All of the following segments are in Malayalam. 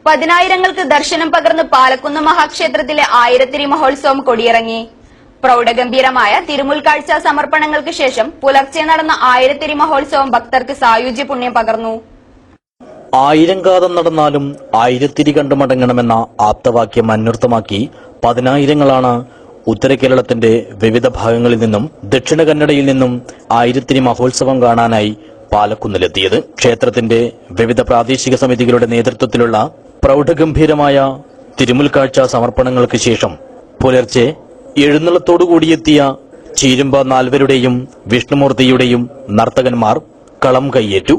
പതിനായിരങ്ങൾക്ക് ദർശനം പകർന്ന് പാലക്കുന്ന് മഹാക്ഷേത്രത്തിലെ ആയിരത്തിരി മഹോത്സവം കൊടിയിറങ്ങി. പ്രൗഢഗംഭീരമായ തിരുമുൽക്കാഴ്ച സമർപ്പണങ്ങൾക്ക് ശേഷം പുലർച്ചെ നടന്ന ആയിരത്തിരി മഹോത്സവം ഭക്തർക്ക് സായുജ്യ പുണ്യം പകർന്നു. ആയിരം കാതം നടന്നാലും ആയിരത്തിരി കണ്ടു മടങ്ങണമെന്ന ആപ്തവാക്യം അന്വർത്ഥമാക്കി പതിനായിരങ്ങളാണ് ഉത്തര കേരളത്തിന്റെ വിവിധ ഭാഗങ്ങളിൽ നിന്നും ദക്ഷിണ കന്നഡയിൽ നിന്നും ആയിരത്തിരി മഹോത്സവം കാണാനായി പാലക്കുന്നിലെത്തിയത്. ക്ഷേത്രത്തിന്റെ വിവിധ പ്രാദേശിക സമിതികളുടെ നേതൃത്വത്തിലുള്ള പ്രൗഢഗംഭീരമായ തിരുമുൽക്കാഴ്ച സമർപ്പണങ്ങൾക്ക് ശേഷം പുലർച്ചെ എഴുന്നള്ളത്തോടുകൂടിയെത്തിയ ചീരുമ്പ നാൽവരുടെയും വിഷ്ണുമൂർത്തിയുടെയും നർത്തകന്മാർ കളം കൈയേറ്റു.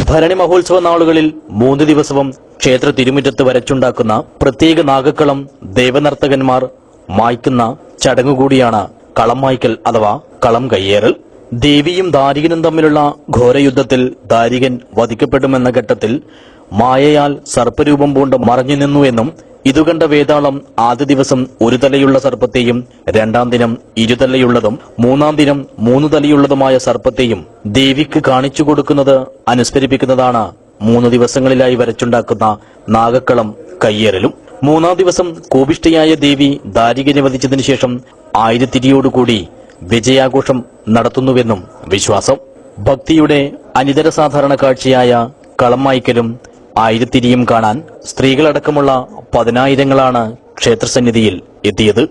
ഭരണി മഹോത്സവ നാളുകളിൽ 3 ദിവസവും ക്ഷേത്ര തിരുമുറ്റത്ത് വരച്ചുണ്ടാക്കുന്ന പ്രത്യേക നാഗക്കളം ദേവനർത്തകന്മാർ മായ്ക്കുന്ന ചടങ്ങുകൂടിയാണ് കളം മായ്ക്കൽ അഥവാ കളം കയ്യേറൽ. ദേവിയും ദാരികനും തമ്മിലുള്ള ഘോരയുദ്ധത്തിൽ ദാരികൻ വധിക്കപ്പെടുമെന്ന ഘട്ടത്തിൽ മായയാൽ സർപ്പരൂപം പൂണ്ട് മറഞ്ഞു നിന്നുവെന്നും ഇതുകണ്ട വേതാളം ആദ്യ ദിവസം ഒരു തലയുള്ള സർപ്പത്തെയും, രണ്ടാം ദിനം ഇരുതലയുള്ളതും, മൂന്നാം ദിനം 3 തലയുള്ളതുമായ സർപ്പത്തെയും ദേവിക്ക് കാണിച്ചു കൊടുക്കുന്നത് അനുസ്മരിപ്പിക്കുന്നതാണ് 3 ദിവസങ്ങളിലായി വരച്ചുണ്ടാക്കുന്ന നാഗക്കളം കയ്യേറലും. 3-ാം ദിവസം കോപിഷ്ഠയായ ദേവി ദാരികനെ വധിച്ചതിനു ശേഷം ആയിരത്തിരിയോടുകൂടി വിജയാഘോഷം നടത്തുന്നുവെന്നും വിശ്വാസം. ഭക്തിയുടെ അനിതര സാധാരണ കാഴ്ചയായ കളം മായ്ക്കലും ആയിരത്തിരിയും കാണാൻ സ്ത്രീകളടക്കമുള്ള പതിനായിരങ്ങളാണ് ക്ഷേത്രസന്നിധിയിൽ എത്തിയത്.